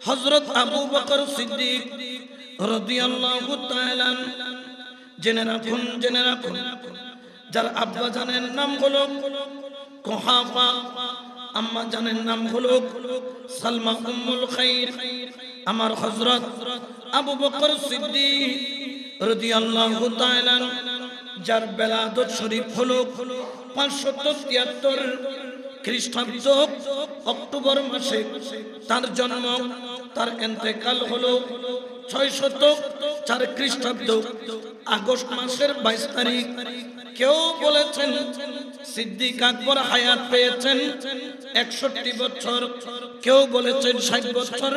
হযরত আবু বকর সিদ্দিক রাদিয়াল্লাহু তাআলা জেনে রাখুন যার আব্বা জানের নাম হলো কুহাফা, আম্মা জানের নাম হলো সালমা উম্মুল খাইর। আমার হযরত আবু বকর সিদ্দিক রাদিয়াল্লাহু তাআলা যার বেলাদত শরীফ হলো 573 খ্রিস্টাব্দ অক্টোবর মাসে তার জন্ম, তার ইন্তেকাল হলো 604 খ্রিস্টাব্দ আগস্ট মাসের 22 তারিখ। কেউ বলেছেন সিদ্দিক আকবর হায়াত পেয়েছেন 61 বছর, কেউ বলেছেন 60 বছর।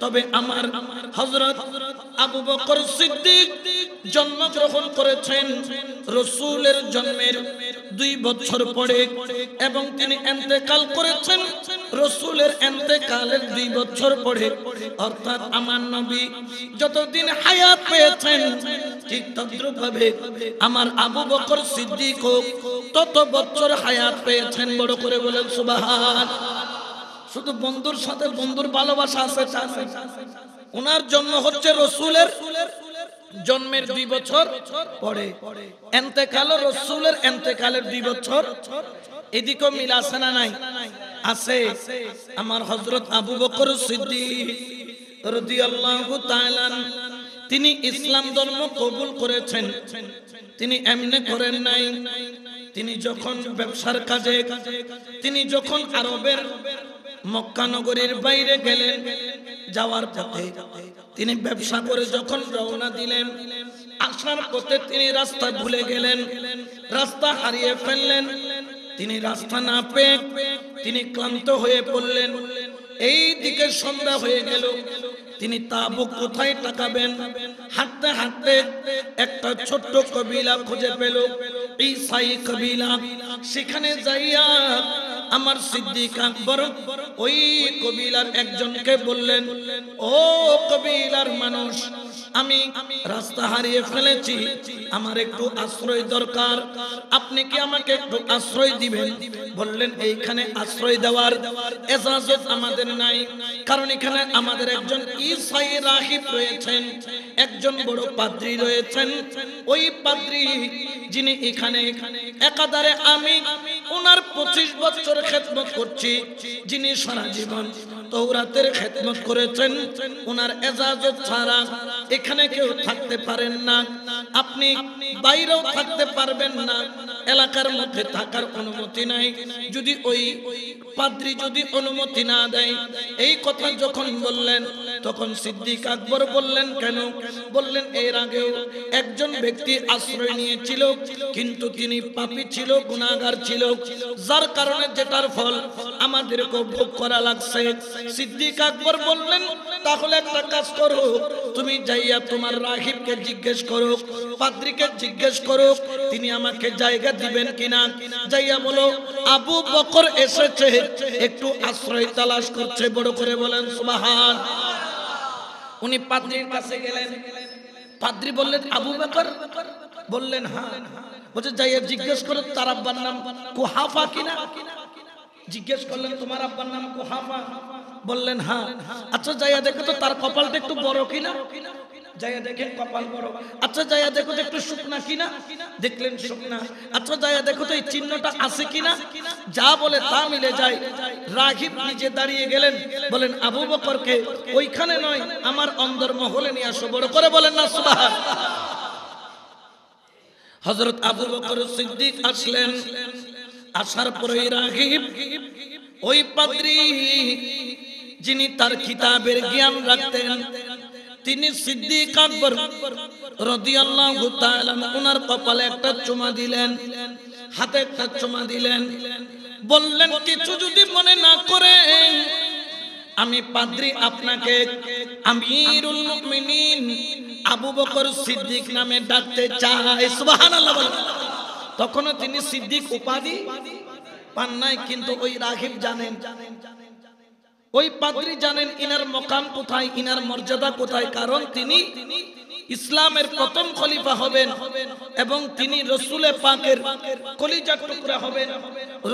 তবে আমার হযরত আবু বকর সিদ্দিক জন্মগ্রহণ করেছেন রাসূলের জন্মের 2 বছর পরে এবং তিনি ইন্তেকাল করেছেন রাসূলের ইন্তেকালের 2 বছর পরে। অর্থাৎ আমার নবী যতদিন হায়াত পেয়েছেন ঠিক তদ্রূপভাবে আমার আবু বকর সিদ্দিক তত বছর হায়াত পেয়েছেন। বড় করে বলেন সুবহান। শুধু বন্ধুর সাথে বন্ধুর ভালোবাসা আছে, ওনার জন্ম হচ্ছে রাসূলের জন্মের 2 বছর পরে, ইন্তেকাল রাসূলের ইন্তেকালের 2 বছর। এদিকেও মিল আছে না নাই? আছে। আমার হযরত আবু বকর সিদ্দিক রাদিয়াল্লাহু তাআলা তিনি ইসলাম ধর্ম কবুল করেছেন। তিনি এমনি করেন নাই। তিনি যখন ব্যবসার কাজে, তিনি যখন আরবের মক্কা নগরীর বাইরে গেলেন, যাওয়ার পথে তিনি ব্যবসা করে যখন রওনা দিলেন, আসার পথে তিনি রাস্তা ভুলে গেলেন, রাস্তা হারিয়ে ফেললেন। তিনি রাস্তা না পেয়ে তিনি ক্লান্ত হয়ে পড়লেন। এই দিকে সন্ধ্যা হয়ে গেল। তিনি তাবুক কোথায় টাকাবেন, হাঁটতে হাঁটতে একটা ছোট্ট কবিলা খুঁজে পেল, ঈসাই কবিলা। সেখানে যাইয়া আমার সিদ্দিক আকবর ওই কবিলার একজনকে বললেন, ও কবিলার মানুষ, আমি রাস্তা হারিয়ে ফেলেছি, আমার একটু আশ্রয় দরকার, আপনি কি আমাকে একটু আশ্রয় দিবেন? বললেন, এইখানে আশ্রয় দেওয়ার ইজাজত আমাদের নাই, কারণ এখানে আমাদের একজন ঈসাই রাহিব রয়েছেন, একজন বড় পাদ্রী রয়েছেন। ওই পাদ্রী যিনি এখানে একাধারে আমি ওনার 25 বছর খেদমত করছি, যিনি সারা জীবন তওরাতের খেদমত করেছেন, ওনার ইজাজত ছাড়া এখানে কেউ থাকতে পারেন না, আপনি বাইরেও থাকতে পারবেন না, এলাকার মধ্যে থাকার অনুমতি নাই যদি ওই পাদ্রী যদি অনুমতি না দেয়। এই কথা যখন বললেন তখন সিদ্দিক আকবর বললেন, কেন? বললেন, এর আগেও একজন ব্যক্তি আশ্রয় নিয়েছিল, কিন্তু তিনি পাপী ছিল, গুনাহগার ছিল, যার কারণে যেটার ফল আমাদেরকে ভোগ করা লাগছে। সিদ্দিক আকবর বললেন, তাহলে একটা কাজ করো, তুমি যাইয়া তোমার রাহিবকে জিজ্ঞেস করো, পাদ্রীকে জিজ্ঞেস করো, তিনি আমাকে জায়গা দিবেন কিনা। যাইয়া বলো আবু বকর এসেছে, একটু আশ্রয় তালাশ করছে। বড় করে বলেন সুবহান। উনি পাদ্রীর কাছে গেলেন, পাদ্রী বললেন, আবু বকর? বললেন, হ্যাঁ। বলছে, যাইয়া জিজ্ঞেস করো তার আব্বার নাম কুহাফা কিনা। জিজ্ঞেস করলেন, তোমার আব্বার নাম কুহাফা? বললেন, হ্যাঁ। আচ্ছা, যাইয়া দেখো তো তার কপালটা একটু বড় কিনা। যাইয়া দেখেন কপাল বড়। আচ্ছা, যাইয়া দেখো তো একটু শুকনা কিনা। দেখলেন শুকনা। আচ্ছা, যাইয়া দেখো তো এই চিহ্নটা আছে কিনা। যা বলে তা মিলে যায়। রাগিব নিজে দাঁড়িয়ে গেলেন, বলেন, আবু বকরকে ওইখানে নয়, আমার অন্দর মহলে নিয়ে আসো। বড় করে বলেন না সুবহান। হযরত আবু বকর সিদ্দিক আসলেন। আসার পরে রাগিব ওই পাদ্রী যিনি তার কিতাবের জ্ঞান রাখতেন, তিনি সিদ্দিক আকবর রাদিয়াল্লাহু তাআলা ওনার কপালে একটা চুমা দিলেন, হাতে একটা চুমা দিলেন, বললেন, কিছু যদি মনে না করেন, আমি পাদ্রী আপনাকে আমিরুল মুমিনিন আবু বকর সিদ্দিক নামে ডাকতে চাই। সুবহানাল্লাহ। তখনও তিনি সিদ্দিক উপাধি পান নাই, কিন্তু ওই রাগিব জানেন, ওই পাদ্রী জানেন ইনার মকাম কোথায়, ইনার মর্যাদা কোথায়, কারণ তিনি ইসলামের প্রথম খলিফা হবেন এবং তিনি রাসূলে পাকের কলিজার টুকরা হবেন।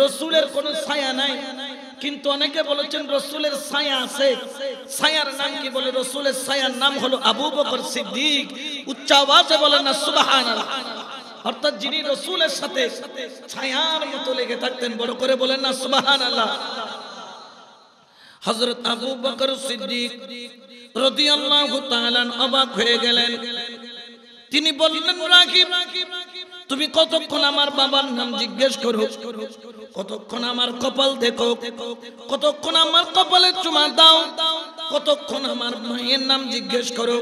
রাসূলের কোনো ছায়া নাই, কিন্তু অনেকে বলেছেন রাসূলের ছায়া আছে, ছায়ার নাম কি? বলে রাসূলের ছায়ার নাম হলো আবু বকর সিদ্দিক। উচ্চ আওয়াজে বলেন না সুবহানাল্লাহ। অর্থাৎ যিনি রাসূলের সাথে ছায়ার মতো লেগে থাকতেন, বড় করে বলেন না সুবহানাল্লাহ। হযরত আবু বকর সিদ্দিক রাদিয়াল্লাহু তাআলা অবাক হয়ে গেলেন। তিনি বললেন, রাগীব, তুমি কতক্ষণ আমার বাবার নাম জিজ্ঞেস করো, কতক্ষণ আমার কপাল দেখো, কতক্ষণ আমার কপালে চুমা দাও, কতক্ষণ আমার মায়ের নাম জিজ্ঞেস করো।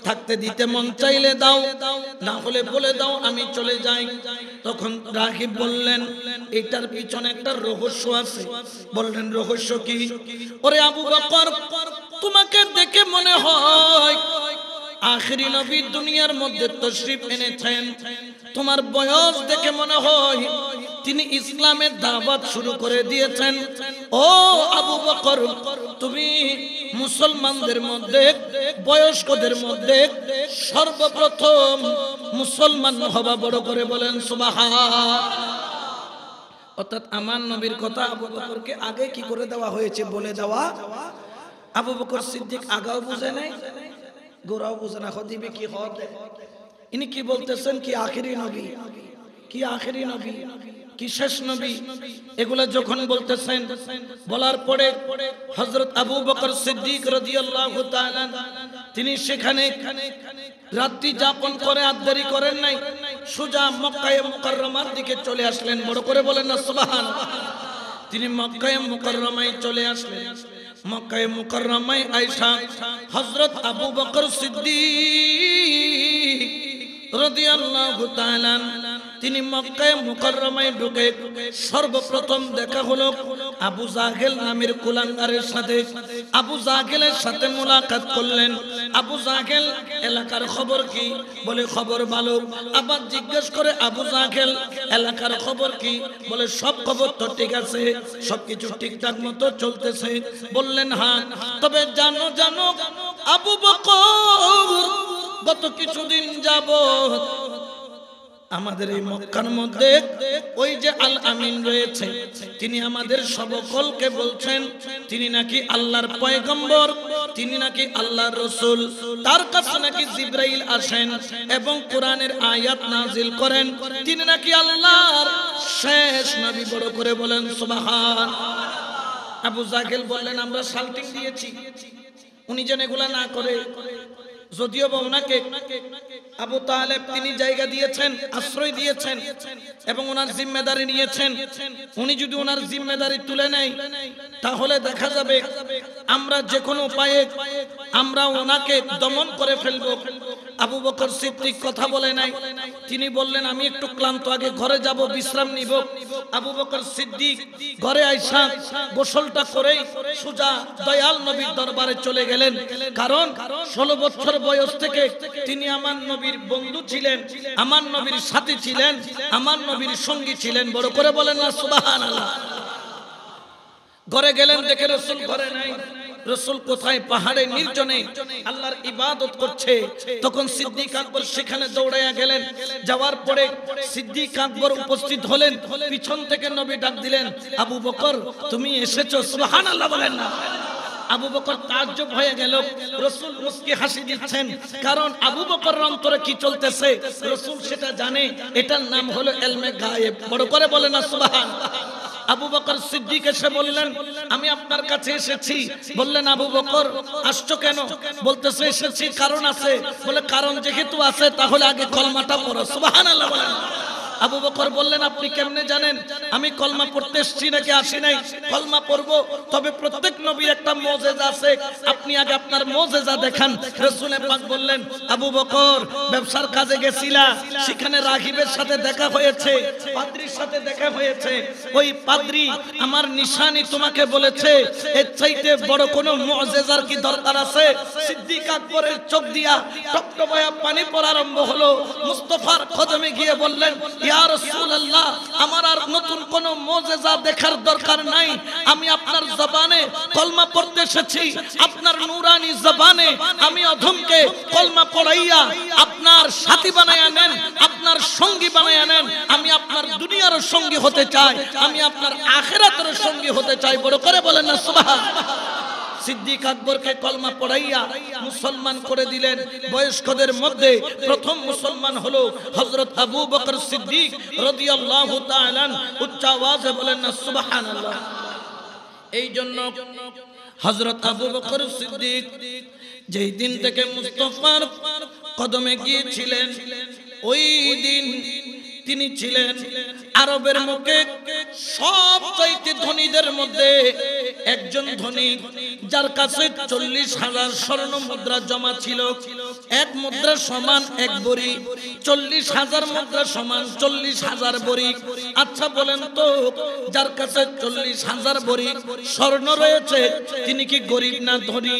থাকতে দিতে মন চাইলে দাও, না হলে বলে দাও আমি চলে যাই। তখন রাগীব বললেন, এটার পিছনে একটা রহস্য আছে। বললেন, রহস্য কি? ওরে আবু বকর, তোমাকে দেখে মনে হয় আখেরি নবী দুনিয়ার মধ্যে তশরিফ এনেছেন। তোমার বয়স দেখে মনে হয় তিনি ইসলামের দাওয়াত শুরু করে দিয়েছেন। ও আবু বকর, তুমি মুসলমানদের মধ্যে, বয়স্কদের মধ্যে সর্বপ্রথম মুসলমান হবা। বড় করে বলেন সুবহানাল্লাহ। অর্থাৎ আমার নবীর কথা আবু বকরকে আগে কি করে দেওয়া হয়েছে? বলে দেওয়া। আবু বকর সিদ্দিক আগাও বুঝে নাই, গোরাও বুঝে না, খতিবে কি হতে। ইনি কি বলতেছেন? কি আখেরি নবী, কি আখেরি নবী, কি শেষ নবী, এগুলা যখন বলতেছেন, বলার পরে হযরত আবু বকর সিদ্দিক রাদিয়াল্লাহু তাআলা তিনি সেখানে রাত্রি যাপন করে আর দেরি করেন নাই, সোজা মক্কায়ে মুকাররমার দিকে চলে আসলেন। বড় করে বলেন না সুবহানাল্লাহ। তিনি মক্কায়ে মুকাররমায় চলে আসলেন। মক্কায়ে মুকাররমায় আয়েশা হযরত আবু বকর সিদ্দিক রাদিয়াল্লাহু তাআলা তিনি মক্কায়ে মুকাররমায় ঢুকে সর্বপ্রথম দেখা হলো আবু জাহেল নামের কুলাঙ্গারের সাথে। আবু জাহেলের সাথে মুলাকাত করলেন। আবু জাহেল, এলাকার খবর কি? বলে খবর ভালো। আবার জিজ্ঞেস করে, আবু জাহেল এলাকার খবর কি? বলে সব খবর তো ঠিক আছে, সবকিছু ঠিকঠাক মতো চলতেছে। বললেন, হ্যাঁ, তবে জানো জানো আবু বকর, গত কিছুদিন যাবত আমাদের এই মক্কার মধ্যে ওই যে আল আমিন রয়েছে, তিনি আমাদের সকলকে বলছেন তিনি নাকি আল্লাহর পয়গম্বর, তিনি নাকি আল্লাহর রাসূল। তার কাছে নাকি জিবরাইল আসেন এবং কোরআনের আয়াত নাজিল করেন। তিনি নাকি আল্লাহর শেষ নবী। বড় করে বলেন সুবহান। আবু জাহেল বললেন, আমরা সাল্টিং দিয়েছি, উনি যেন এগুলা না করে। যদিও বা ওনাকে আবু তালেব তিনি জায়গা দিয়েছেন, আশ্রয় দিয়েছেন এবং ওনার জিম্মেদারি নিয়েছেন। উনি যদি ওনার জিম্মেদারি তুলে নেয়, তাহলে দেখা যাবে আমরা যে কোনো উপায়ে আমরা ওনাকে দমন করে ফেলব। আবু বকর সিদ্দিক কথা বলে নাই। তিনি বললেন, আমি একটু ক্লান্ত, আগে ঘরে যাব, বিশ্রাম নিব। আবু বকর সিদ্দিক ঘরে আইসা গোসলটা করেই সোজা দয়াল নবীর দরবারে চলে গেলেন। কারণ 16 বছর বয়স থেকে তিনি আমার নবীর বন্ধু ছিলেন, আমার নবীর সাথী ছিলেন, আমার নবীর সঙ্গী ছিলেন। বড় করে বলেন না সুবহানাল্লাহ। ঘরে গেলেন, দেখে রাসূল ঘরে নাই। রাসূল কোথায়? পাহাড়ে নির্জনে আল্লাহর ইবাদত করছে। তখন সিদ্দিক আকবর সেখানে দৌড়াইয়া গেলেন। যাওয়ার পরে সিদ্দিক আকবর উপস্থিত হলেন। পিছন থেকে নবী ডাক দিলেন, আবু বকর তুমি এসেছো। সুবহানাল্লাহ বলেন না। আবু বকর তাজ্জব হয়ে গেল। রাসূল মুস্কি হাসি দিচ্ছেন, কারণ আবু বকরের অন্তরে কি চলতেছে রাসূল সেটা জানে। এটার নাম হলো ইলমে গায়েব। বড় করে বলেন না সুবহানাল্লাহ। আবু বকর সিদ্দিক এসে বললেন, আমি আপনার কাছে এসেছি। বললেন, আবু বকর আসছো কেন? বলতেছে, এসেছি কারণ আছে। বলে, কারণ যেহেতু আছে তাহলে আগে কলমাটা পড়ো। সুবহানাল্লাহ বলেন। আবু বকর বললেন, আপনি কেমনে জানেন আমি কলমা পড়তে এসেছি নাকি আসি নাই? কলমা পড়বো, তবে প্রত্যেক নবীর একটা মুজিজা আছে, আপনি আগে আপনার মুজিজা দেখান। রাসূল পাক বললেন, আবু বকর ব্যবসার কাজে গেছিলা, সেখানে রাগীবের সাথে দেখা হয়েছে, পাদ্রীর সাথে দেখা হয়েছে। ওই পাদ্রী আমার নিশানি তোমাকে বলেছে, এর চাইতে বড় কোনো মুজিজার কি দরকার আছে? সিদ্দিক আকবরের চোখ দিয়া টপটপায়া পানি পড়া আরম্ভ হলো। মুস্তাফার কদমে গিয়ে বললেন, ইয়া রাসূলুল্লাহ, আমার আর নতুন কোন মুজিজা দেখার দরকার নাই, আমি আপনার জবানে কলমা পড়তে এসেছি, আপনার নূরানি জবানে আমি অধমকে কলমা পড়াইয়া আপনার সাথী বানায়া নেন, আপনার সঙ্গী বানায়া নেন। আমি আপনার দুনিয়ার সঙ্গী হতে চাই, আমি আপনার আখিরাতের সঙ্গী হতে চাই। বড় করে বলেন না সুবহানাল্লাহ। সিদ্দিক আকবরকে কলমা পড়াইয়া মুসলমান করে দিলেন। বয়স্কদের মধ্যে প্রথম মুসলমান হলো হযরত আবু বকর সিদ্দিক রাদিয়াল্লাহু তাআলা। উচ্চ আওয়াজে বলেন না সুবহানাল্লাহ। এই জন্য হযরত আবু বকর সিদ্দিক যেই দিন থেকে মুস্তাফার কদমে গিয়েছিলেন, ওই দিন তিনি ছিলেন আরবের মুখে সবচাইতে ধনীদের মধ্যে একজন ধনী, যার কাছে 40,000 স্বর্ণ মুদ্রা জমা ছিল। এক মুদ্রা সমান এক বড়ি, 40,000 মুদ্রা সমান 40,000 বড়ি। আচ্ছা বলেন তো, যার কাছে 40,000 বড়ি স্বর্ণ রয়েছে তিনি কি গরিব না ধনী?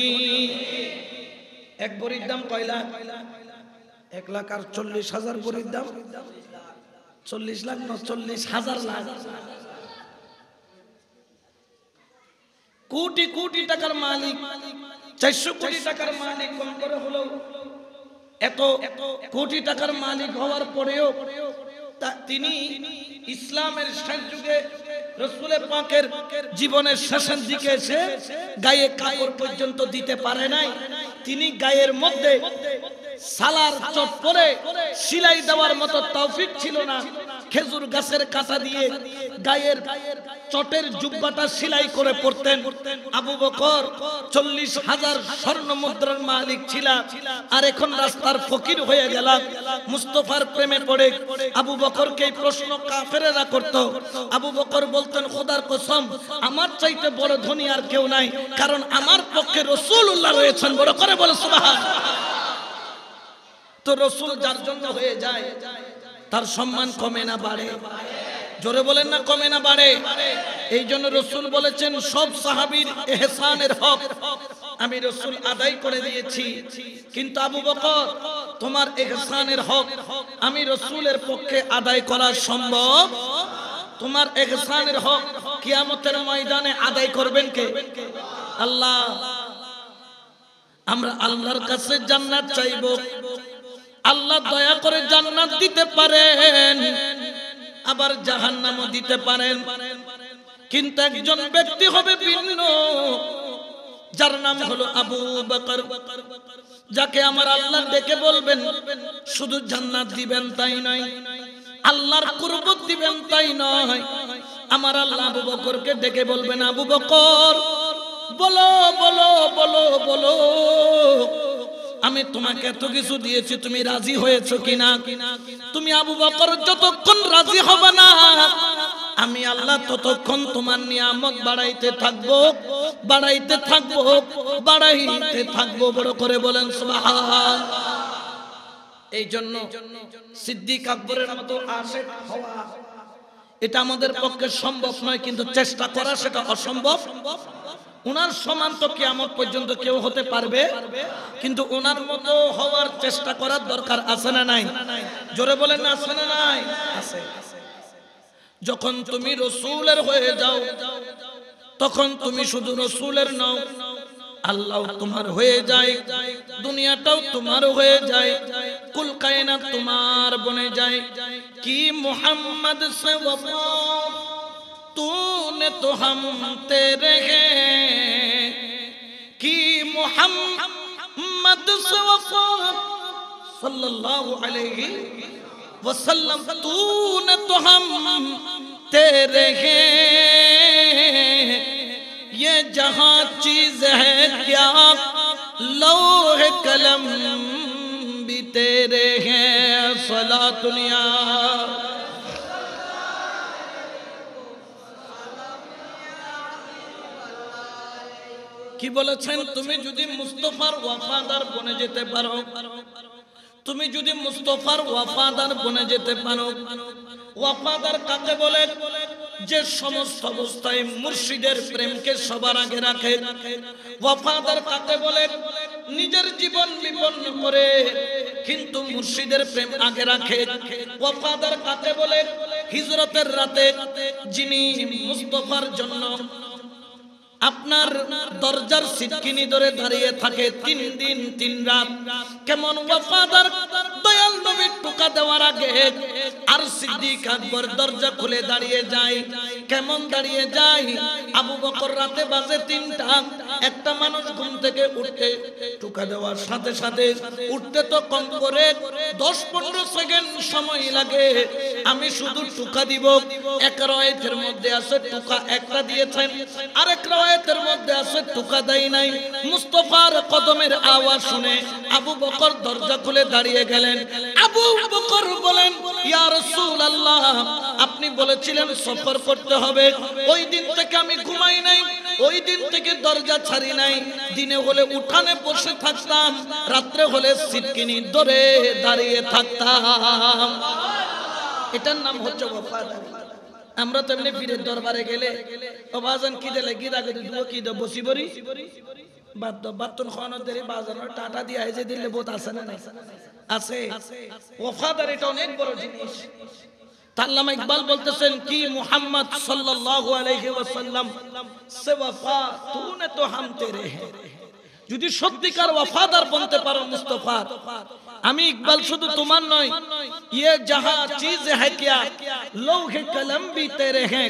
এক বড়ির দাম কয় লাখ? 1 লাখ। আর 40,000 বড়ির দাম 40 লাখ না 40,000 লাখ। কোটি কোটি টাকার মালিক, 400 কোটি টাকার মালিক কম করে হলো। এত কোটি টাকার মালিক হওয়ার পরেও তিনি ইসলামের শেষ যুগে রাসূল পাকের জীবনের শেষের দিকে এসে গায়ে কাপড় পর্যন্ত দিতে পারে নাই। তিনি গায়ের মধ্যে সালার চট পরে সেলাই দেওয়ার মতো তৌফিক ছিল না। খেজুর গাছের কাঁটা দিয়ে গায়ের চটের জুব্বাটা সেলাই করে পরতেন। আবু বকর 40,000 স্বর্ণ মুদ্রার মালিক ছিল, আর এখন রাস্তার ফকির হয়ে গেল। মুস্তাফার প্রেমে পড়ে আবু বকরকে প্রশ্ন কাফেরেরা করত। আবু বকর বলতেন, খোদার কসম আমার চাইতে বড় ধনী আর কেউ নাই, কারণ আমার পক্ষে রাসূলুল্লাহ রয়েছেন। বড় করে বলে সুবহানাল্লাহ। তো রাসূল যার জন্য হয়ে যায় তার সম্মান কমে না বাড়ে? জোরে বলেন না কমে না বাড়ে? এই জন্য রাসূল বলেছেন, সব সাহাবীর ইহসানের হক আমি রাসূল আদায় করে দিয়েছি, কিন্তু আবু বকর তোমার ইহসানের হক আমি রাসূলের পক্ষে আদায় করা সম্ভব। তোমার ইহসানের হক কিয়ামতের ময়দানে আদায় করবেন কে? আল্লাহ। আমরা আল্লাহর কাছে জান্নাত চাইবো, আল্লাহ দয়া করে জান্নাত দিতে পারেন, আবার জাহান্নামও দিতে পারেন। কিন্তু একজন ব্যক্তি হবে ভিন্ন, যার নাম হলো আবু বকর, যাকে আমার আল্লাহ ডেকে বলবেন শুধু জান্নাত দিবেন তাই নয়, আল্লাহর কুরবত দিবেন তাই নয়। আমার আল্লাহ আবু বকরকে ডেকে বলবেন, আবু বকর বলো বলো বলো বলো, আমি তোমাকে এত কিছু দিয়েছি, তুমি রাজি হয়েছো কিনা? তুমি আবু বকর যতক্ষণ রাজি হবে না, আমি আল্লাহ ততক্ষণ তোমার নিয়ামত বাড়াইতে থাকবো, বাড়াইতে থাকবো, বাড়াইতে থাকবো। বড় করে বলেন সুবহানাল্লাহ। এই জন্য সিদ্দিক আকবরের মতো আশিক হওয়া এটা আমাদের পক্ষে সম্ভব নয়, কিন্তু চেষ্টা করা সেটা অসম্ভব। ওনার সমান তো কিয়ামত পর্যন্ত কেউ হতে পারবে, কিন্তু ওনার মতো হওয়ার চেষ্টা করার দরকার আছে না নাই? জোরে বলেন না আছে না নাই? আছে। যখন তুমি রাসূলের হয়ে যাও তখন তুমি শুধু রাসূলের নও, আল্লাহ তোমার হয়ে যায়, দুনিয়াটাও তোমার হয়ে যায়, কুল কায়নাত তোমার বনে যায়। কি মুহাম্মদ সে ওফা तूने तो हम तेरे हैं, कि मुहम्मद से वफा सल्लल्लाहु अलैहि वसल्लम, तूने तो हम तेरे हैं, ये जहां चीज है क्या लौह कलम भी तेरे हैं। सला दुनिया কি বলেছেন, তুমি যদি মুস্তাফার ওয়াফাদার বনে যেতে পারো, তুমি যদি মুস্তাফার ওয়াফাদার বনে যেতে পারো। ওয়াফাদার কাকে বলে? যে সমস্ত অবস্থায় মুর্শিদের প্রেমকে সবার আগে রাখে। ওয়াফাদার কাকে বলে? নিজের জীবন বিপন্ন করে, কিন্তু মুর্শিদের প্রেম আগে রাখে। ওয়াফাদার কাকে বলে? হিজরতের রাতে যিনি মুস্তাফার জন্য আপনার দরজার সিটকিনি ধরে দাঁড়িয়ে থাকে 3 দিন 3 রাত। কেমন ওয়াফাদার! দয়াল নবীর টোকা দেওয়ার আগে আর সিদ্দিক আকবর দরজা খুলে দাঁড়িয়ে যায়। কেমন দাঁড়িয়ে যায়? আবু বকর রাতে বাজে 3টা, একটা মানুষ ঘুম থেকে উঠতে টোকা দেওয়ার সাথে সাথে উঠতে তো কম করে 10-15 সেকেন্ড সময় লাগে। আমি শুধু টোকা দিব। এক রাওয়ায়াতের মধ্যে আছে টোকা একটা দিয়েছেন, আরেক রাওয়ায়াতের মধ্যে আছে টোকা দেয় নাই। মুস্তাফার কদমের আওয়াজ শুনে আবু বকর দরজা খুলে দাঁড়িয়ে গেলেন। আবু বকর বলেন, ইয়া রাসূলুল্লাহ, আপনি বলেছিলেন সফর করতে হবে। ওই দিন থেকে আমি ঘুমাই নাই, ওই দিন থেকে দরজা ছাড়ি নাই। দিনে হলে উঠানে বসে থাকতাম, রাত্রে হলে সিটকিনি ধরে দাঁড়িয়ে থাকতাম। এটার নাম হচ্ছে ওয়াফাদারি। আমরা তো এমনি পীরের দরবারে গেলে ও বাজান কি দিলে গিরা গদি দুও কি দাও বসি বরি বাতুন খানাদের বাজানোর টাটা দিয়ে যে দিলে বোত আছে না? আছে। ওয়াফাদারি এটা অনেক বড় জিনিস। আল্লামা ইকবাল বলতেছেন কি, মুহাম্মদ সাল্লাল্লাহু আলাইহি ওয়াসাল্লাম সে ওয়াফা তूने तो हम तेरे हैं। যদি সত্যিকার ওয়াফাদার বনতে পারো মুস্তাফার, আমি ইকবাল শুধু তোমার নয়, ये जहां चीज है क्या লৌহে কলম भी तेरे हैं।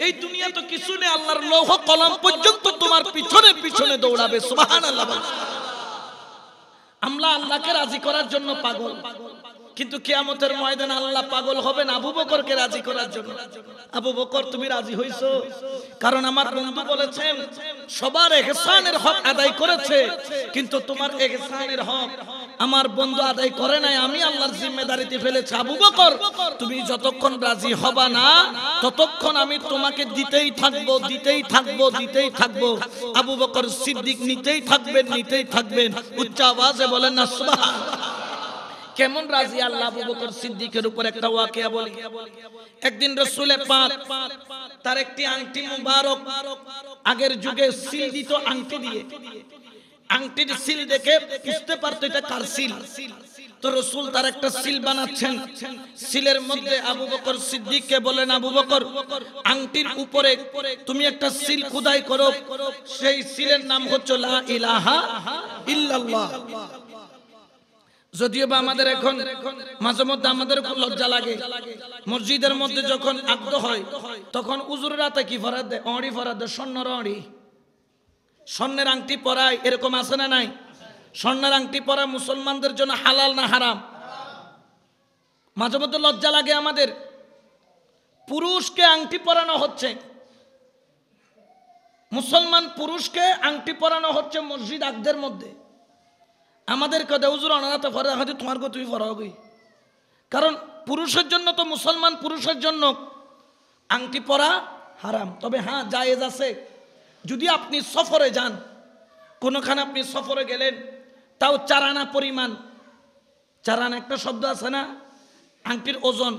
এই দুনিয়া তো কিছু নেই, আল্লাহর লৌহ কলম পর্যন্ত তোমার পিছনে পিছনে দৌড়াবে। সুবহানাল্লাহ। আমরা আল্লাহকে রাজি করার জন্য পাগল, কিন্তু কিয়ামতের ময়দানে আল্লাহ পাগল হবেন আবু বকরকে রাজি করার জন্য। আবু বকর তুমি রাজি হইছো? কারণ আমার বন্ধু বলেছেন সবার ইহসানের হক আদায় করেছে, কিন্তু তোমার ইহসানের হক আমার বন্ধু আদায় করে নাই, আমি আল্লাহর জিম্মেদারিতে ফেলেছি। আবু বকর তুমি যতক্ষণ রাজি হবা না ততক্ষণ আমি তোমাকে দিতেই থাকবো, দিতেই থাকবো, দিতেই থাকবো। আবু বকর সিদ্দিক নিতেই থাকবেন, নিতেই থাকবেন। উচ্চ আওয়াজে বলেন না সুবহানাল্লাহ। কেমন রাজি আল্লাহ আবু বকর সিদ্দিকের উপর একটা ওয়াকিয়া বলি। একদিন রাসূল পাক তার একটি আংটি মুবারক, আগের যুগে সিল দিত আংটি দিয়ে, আংটির সিল দেখে বুঝতে পারতো এটা কার সিল। তো রাসূল তার একটা সিল বানাচ্ছেন, সিলের মধ্যে আবু বকর সিদ্দিককে বলেন, আবু বকর আংটির উপরে তুমি একটা সিল খোদাই করো, সেই সিলের নাম হচ্ছে লা ইলাহা ইল্লাল্লাহ। যদিও বা আমাদের এখন মাঝে মধ্যে আমাদের খুব লজ্জা লাগে, মসজিদের মধ্যে যখন আদ্য হয় তখন উজুরেরা তা কি ফরাদ দেয়? অঁড়ি ফরাদ দেয়, স্বর্ণের অঁড়ি, স্বর্ণের আংটি পরায়। এরকম আছে না নাই? স্বর্ণের আংটি পরা মুসলমানদের জন্য হালাল না হারাম? মাঝে মধ্যে লজ্জা লাগে আমাদের। পুরুষকে আংটি পরানো হচ্ছে, মুসলমান পুরুষকে আংটি পরানো হচ্ছে মসজিদ আকদের মধ্যে। আমাদের কথা হুজুর অনাথ ফরা হয়তো তোমার গো তুমি ফরাও গই, কারণ পুরুষের জন্য তো মুসলমান পুরুষের জন্য আংটি পরা হারাম। তবে হ্যাঁ জায়েজ আছে, যদি আপনি সফরে যান, কোনোখানে আপনি সফরে গেলেন, তাও 4 আনা পরিমাণ, 4 আনা একটা শব্দ আছে না, আংটির ওজন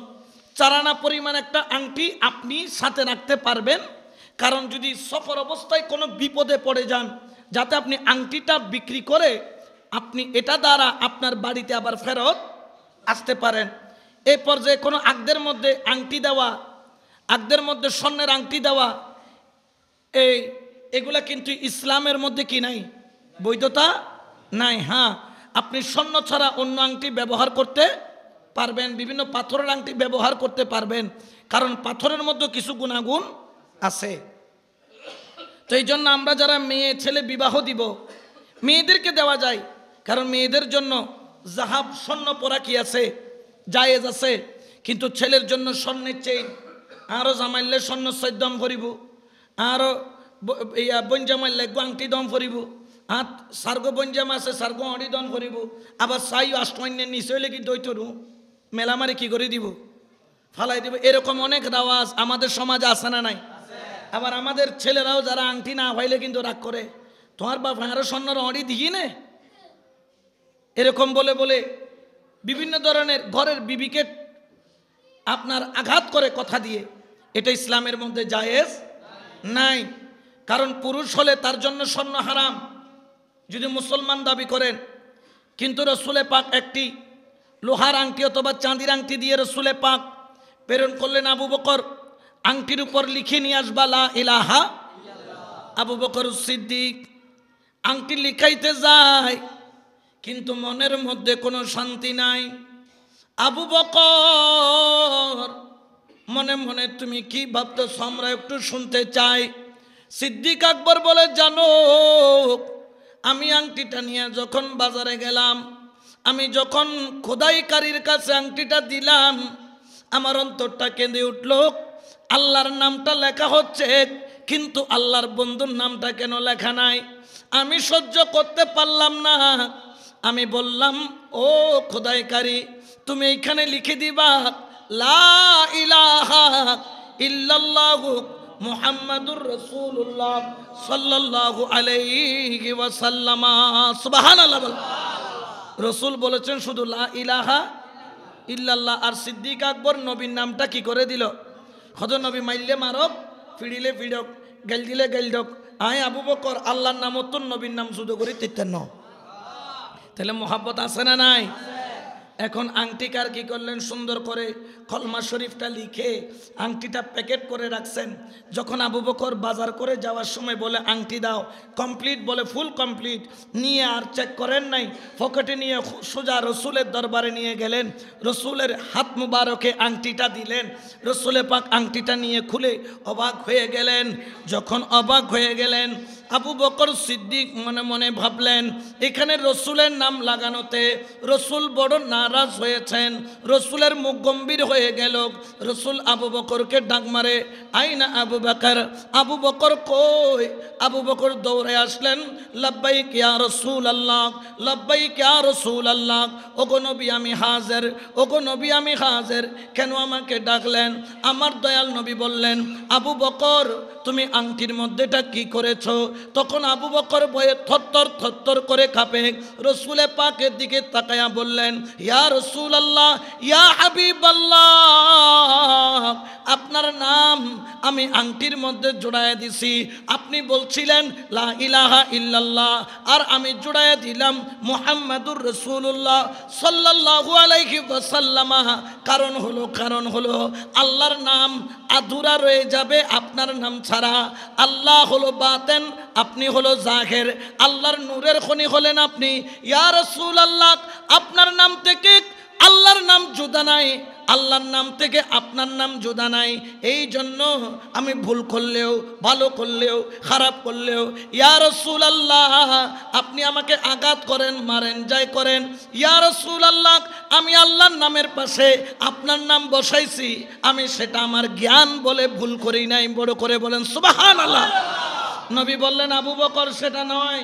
4 আনা পরিমাণ একটা আংটি আপনি সাথে রাখতে পারবেন। কারণ যদি সফর অবস্থায় কোনো বিপদে পড়ে যান, যাতে আপনি আংটিটা বিক্রি করে আপনি এটা দ্বারা আপনার বাড়িতে আবার ফেরত আসতে পারেন। এই পর্যায়ে কোনো আকদের মধ্যে আংটি দেওয়া, আকদের মধ্যে স্বর্ণের আংটি দেওয়া, এগুলা কিন্তু ইসলামের মধ্যে কি নাই, বৈধতা নাই। হ্যাঁ আপনি স্বর্ণ ছাড়া অন্য আংটি ব্যবহার করতে পারবেন, বিভিন্ন পাথরের আংটি ব্যবহার করতে পারবেন, কারণ পাথরের মধ্যে কিছু গুণাগুণ আছে। তো এই জন্য আমরা যারা মেয়ে ছেলে বিবাহ দিব, মেয়েদেরকে দেওয়া যায়, কারণ মেয়েদের জন্য জাহাব স্বর্ণ পরা কি আছে, জায়েজ আছে। কিন্তু ছেলের জন্য স্বর্ণের চেইন, আরও জামাইলে স্বর্ণ 4 দম ভরিব, আরও বঞ্জামাইলে আংটি দম ভরিব, আর সার্গো বঞ্জাম আছে সার্গো অড়ি দম ভরিব, আবার সাই অষ্টমান্যের নিচে হইলে কি দৈতরু মেলামারি কি করে দিব, ফালাই দিব। এরকম অনেক রেওয়াজ আমাদের সমাজে আছে না নাই? আবার আমাদের ছেলেরাও যারা আংটি না হইলে কিন্তু রাগ করে, তোমার বাপ আরো স্বর্ণের অড়ি দিই নে, এরকম বলে বলে বিভিন্ন ধরনের ঘরের বিবিকে আপনার আঘাত করে কথা দিয়ে। এটা ইসলামের মধ্যে জায়েজ নাই, কারণ পুরুষ হলে তার জন্য স্বর্ণ হারাম, যদি মুসলমান দাবি করেন, কিন্তু রসুলে পাক একটি লোহার আংটি অথবা চাঁদির আংটি দিয়ে রসুলে পাক প্রেরণ করলেন আবু বকর, আংটির উপর লিখে নিয়ে আসবা লা ইলাহা। আবু বকর সিদ্দিক আংটি লিখাইতে যায়, কিন্তু মনের মধ্যে কোনো শান্তি নাই। আবু বকর মনে মনে তুমি কি ভাবতেছ আমরা একটু শুনতে চাই। সিদ্দিক আকবর বলে, জানো আমি আংটিটা নিয়ে যখন বাজারে গেলাম, আমি যখন খোদাইকারীর কাছে আংটিটা দিলাম, আমার অন্তরটা কেঁদে উঠল। আল্লাহর নামটা লেখা হচ্ছে, কিন্তু আল্লাহর বন্ধুর নামটা কেন লেখা নাই? আমি সহ্য করতে পারলাম না। আমি বললাম, ও খোদাইকারী, তুমি এইখানে লিখে দিবা লা ইলাহা ইল্লাল্লাহু মুহাম্মাদুর রাসূলুল্লাহ সাল্লাল্লাহু আলাইহি ওয়াসাল্লাম। সুবহানাল্লাহ। রসুল বলেছেন শুধু লা ইলাহা ইল্লাল্লাহ। আর সিদ্দিক আকবর নবীর নামটা কি করে দিল? হযরত নবী মাইলে মারক, ফিড়িলে ফিড়ক, গেল দিলে গেল দক। আয় আবু বকর আল্লাহর নাম তো নবীর নাম শুধু করে তিতেন। তাহলে মোহাব্বত আছে না নাই? এখন আংটিকার কি করলেন, সুন্দর করে কলমা শরীফটা লিখে আংটিটা প্যাকেট করে রাখছেন। যখন আবু বকর বাজার করে যাওয়ার সময় বলে আংটি দাও, কমপ্লিট বলে ফুল কমপ্লিট, নিয়ে আর চেক করেন নাই, পকেটে নিয়ে সোজা রসুলের দরবারে নিয়ে গেলেন। রসুলের হাত মুবারকে আংটিটা দিলেন। রসুলে পাক আংটিটা নিয়ে খুলে অবাক হয়ে গেলেন। যখন অবাক হয়ে গেলেন, আবু বকর সিদ্দিক মনে মনে ভাবলেন, এখানে রসুলের নাম লাগানোতে রসুল বড় নারাজ হয়েছেন। রসুলের মুখ গম্ভীর হয়ে গেল। রসুল আবু বকরকে ডাক মারে, আইনা আবু বকর, আবু বকর কই? আবু বকর দৌড়ে আসলেন, লাব্বাইক ইয়া রাসূলুল্লাহ, লাব্বাইক ইয়া রাসূলুল্লাহ। ওগো নবী আমি হাজির, ওগো নবী আমি হাজির। কেন আমাকে ডাকলেন? আমার দয়াল নবী বললেন, আবু বকর তুমি আংটির মধ্যেটা কি করেছো? তখন আবু বকর ভয়ে থরথর করে কাঁপে। রসুলে পাকের দিকে তাকায়া বললেন, ইয়া রাসূলুল্লাহ, ইয়া হাবিবাল্লাহ, আপনার নাম আমি আংটির মধ্যে জোড়ায় দিছি। আপনি বলছিলেন লা ইলাহা ইল্লাল্লাহ, আর আমি জোড়ায় দিলাম মুহাম্মাদুর রাসূলুল্লাহ সাল্লাল্লাহু আলাইহি ওয়াসাল্লাম। কারণ হলো আল্লাহর নাম আধুরা রয়ে যাবে আপনার নাম ছাড়া। আল্লাহ হলো বাতেন, আপনি হলো জাহের। আল্লাহর নূরের খনি হলেন আপনি। ইয়া রাসূলুল্লাহ, আপনার নাম থেকে আল্লাহর নাম জুদা নাই, আল্লাহর নাম থেকে আপনার নাম জুদা নাই। এই জন্য আমি ভুল করলেও, ভালো করলেও, খারাপ করলেও, ইয়া রাসূলুল্লাহ আপনি আমাকে আঘাত করেন, মারেন, যাই করেন, ইয়া রাসূলুল্লাহ আমি আল্লাহর নামের পাশে আপনার নাম বসাইছি, আমি সেটা আমার জ্ঞান বলে ভুল করি নাই। বড় করে বলেন সুবহানাল্লাহ। নবী বললেন, আবু বকর সেটা নয়,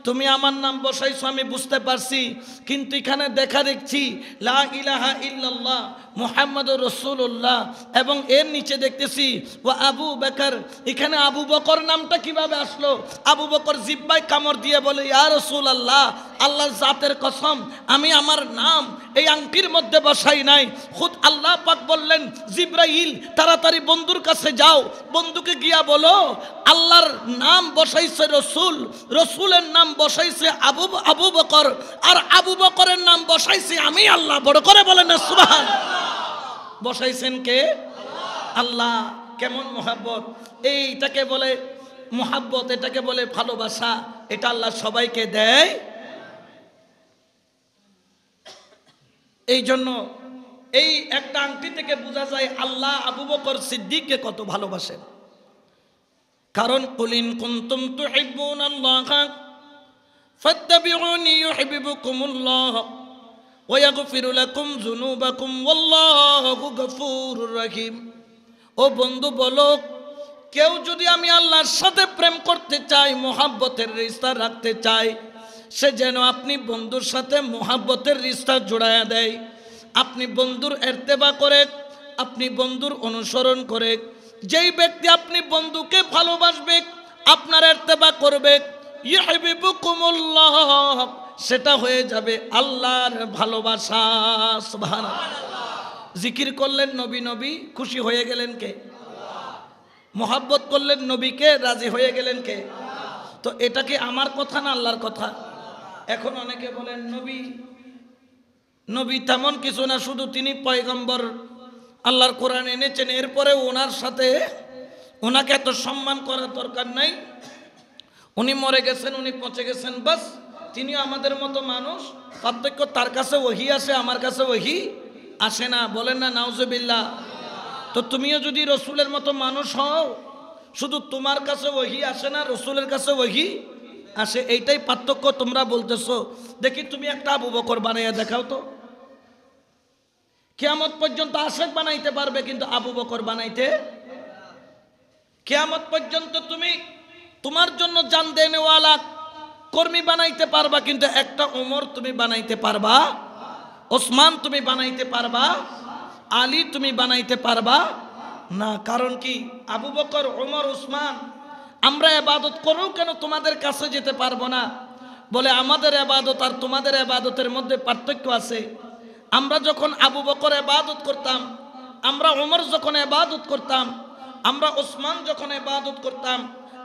তুমি আমার নাম বসাইছো আমি বুঝতে পারছি, কিন্তু এখানে দেখছি লা ইলাহা ইল্লাল্লাহ মুহাম্মাদুর রাসূলুল্লাহ, এবং এর নিচে দেখতেছি ওয়া আবু বকর। এখানে আবু বকর নামটা কিভাবে আসলো? আবু বকর জিব্বায় কামড় দিয়ে বলে, ইয়া রাসূলুল্লাহ, আল্লাহর জাতের কসম আমি আমার নাম এই আংটির মধ্যে বসাই নাই। খুদ আল্লাহ পাক বললেন, জিব্রাইল তাড়াতাড়ি বন্ধুর কাছে যাও, বন্ধুকে গিয়া বলো আল্লাহর নাম বসাইছে রসুল, রসুলের নাম বসাইছে আবু বকর, আর আবু বকরের নাম বসাইছে আমি আল্লাহ। বড় করে বলেন না সুবহান। বসাইছেন কে? আল্লাহ। কেমন মোহাব্বত! এইটাকে বলে মোহাব্বত, এটাকে বলে ভালোবাসা। এটা আল্লাহ সবাইকে দেয়। এই জন্য এই একটা আংটি থেকে বোঝা যায় আল্লাহ আবু বকর সিদ্দিককে কত ভালোবাসেন। কারণ কুলিন কুনতুম তুহিব্বুনাল্লাহ ফাত্তাবিউনি ইউহিব্বুকুমুল্লাহ ওয়া ইয়াগফিরু লাকুম যুনুবাকুম ওয়াল্লাহু গফুরুর রহিম। ও বন্ধু বলো, কেউ যদি আমি আল্লাহর সাথে প্রেম করতে চাই, মোহাব্বতের রিশতা রাখতে চাই, সে যেন আপনি বন্ধুর সাথে মোহাব্বতের রিশতা জোড়ায়া দেয়। আপনি বন্ধুর ইত্তেবা করে, আপনি বন্ধুর অনুসরণ করে। যেই ব্যক্তি আপনি বন্ধুকে ভালোবাসবে, আপনার ইত্তেবা করবে, ইউহিব্বুকুমুল্লাহ, সেটা হয়ে যাবে আল্লাহর ভালোবাসা। সুবহানাল্লাহ। জিকির করলেন নবী, নবী খুশি হয়ে গেলেন কে? আল্লাহ। মোহাব্বত করলেন নবীকে, রাজি হয়ে গেলেন কে? আল্লাহ। তো এটা কি আমার কথা না আল্লাহর কথা? এখন অনেকে বলেন নবী, নবী তেমন কিছু না, শুধু তিনি পয়গম্বর, আল্লাহর কোরআন এনেছেন, এরপরে ওনার সাথে ওনাকে এত সম্মান করার দরকার নাই, উনি মরে গেছেন, উনি পচে গেছেন, বাস তিনিও আমাদের মতো মানুষ, পার্থক্য তার কাছে ওহী আসে, আমার কাছে ওহী আসে না। বলেন না নাউজুবিল্লাহ। তো তুমিও যদি রসুলের মতো মানুষ হও, শুধু তোমার কাছে ওহী আসে না, রসুলের কাছে ওহী আসে, এইটাই পার্থক্য। তোমরা বলতেছো, দেখি তুমি একটা আবু বকর বানাইয়া দেখাও তো। কিয়ামত পর্যন্ত আশেক বানাইতে পারবে, কিন্তু আবু বকর বানাইতে, কিয়ামত পর্যন্ত তুমি তোমার জন্য জান দেনেওয়ালা কর্মী বানাইতে পারবা, কিন্তু একটা ওমর তুমি বানাইতে পারবা, ওসমান তুমি বানাইতে পারবা, আলী তুমি বানাইতে পারবা না। কারণ কি? আবু বকর, ওমর, ওসমান, আমরা ইবাদত করেও কেন তোমাদের কাছে যেতে পারবো না? বলে আমাদের ইবাদত আর তোমাদের ইবাদতের মধ্যে পার্থক্য আছে। আমরা যখন আবু বকর ইবাদত করতাম, আমরা ওমর যখন ইবাদত করতাম, আমরা ওসমান যখন ইবাদত করতাম,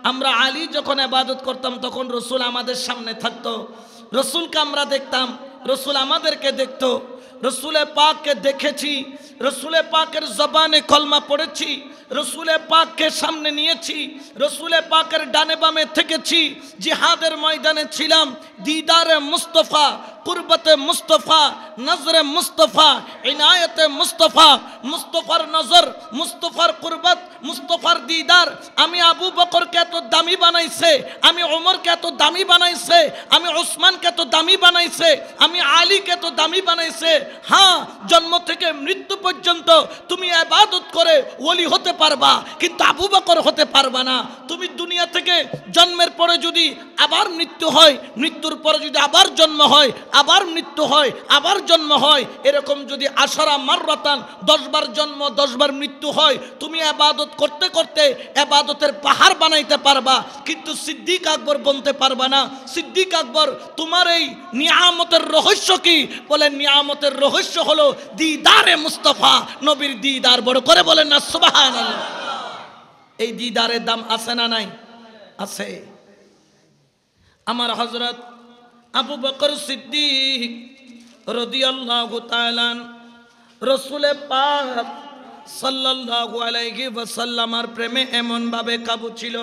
আমরা আলী যখন ইবাদত করতাম, তখন রসুল আমাদের সামনে থাকতো, রসুলকে আমরা দেখতাম, রসুল আমাদেরকে দেখতো, রসুলে পাককে দেখেছি, রসুলে পাকের জবানে কলমা পড়েছি, রসুলে পাককে সামনে নিয়েছি, রসুলে পাকের ডানে বামে থেকেছি, জিহাদের ময়দানে ছিলাম, দিদারে মুস্তফা, কুরবতে মুস্তফা, নজরে মুস্তফা, ইনায়তে মুস্তফা, মুস্তফার নজর, মুস্তফার কুরবত, মুস্তফার দিদার। আমি আবু বকরকে এত দামি বানাইছে, আমি ওমরকে এত দামি বানাইছে, আমি ওসমানকে এত দামি বানাইছে, আমি আলীকে এত দামি বানাইছে। হ্যাঁ, জন্ম থেকে মৃত্যু পর্যন্ত তুমি ইবাদত করে ওলি হতে পারবা, কিন্তু আবু বকর হতে পারবা না। তুমি দুনিয়া থেকে জন্মের পরে যদি আবার মৃত্যু হয়, মৃত্যুর পরে যদি আবার জন্ম হয়, আবার মৃত্যু হয়, আবার জন্ম হয়, এরকম যদি আশারা মাররাতান 10 বার জন্ম 10 বার মৃত্যু হয়, তুমি ইবাদত করতে করতে ইবাদতের পাহাড় বানাইতে পারবা, কিন্তু সিদ্দিক আকবর বনতে পারবা না। সিদ্দিক আকবর, তোমার এই নিয়ামতের রহস্য কি? বলে নিয়ামতের রহস্য হলো দিদারে মুস্তফা, নবীর দিদার। বড় করে বলেন না সুবহানাল্লাহ। এই দিদারের দাম আছে না নাই? আছে। আমার হযরত আবু বকর সিদ্দিক রাদিয়াল্লাহু তাআলা রাসূল পাক সাল্লাল্লাহু আলাইহি ওয়াসাল্লামের প্রেমে এমন ভাবে কাবু ছিল,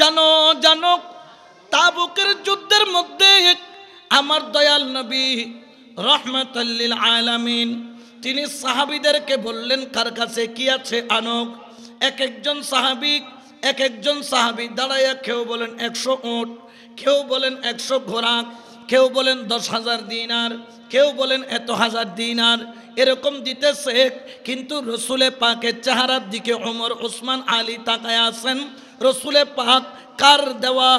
জানো জানো তাবুকের যুদ্ধের মধ্যে আমার দয়াল নবী রাহমাতাল লিল আলামিন তিনি সাহাবীদেরকে বললেন, কার কাছে কি আছে আনক। এক একজন সাহাবী দাঁড়াইয়া, কেউ বলেন 100 উট, কেউ বলেন 100 ঘোড়া, কেউ বলেন 10,000 দিনার, কেউ বলেন এত হাজার দিনার, এরকম দিতেছে। কিন্তু রসুলে পাকের চেহারার দিকে ওমর, ওসমান, আলী তাকায় আছেন। রসুলে পাক কার দেওয়া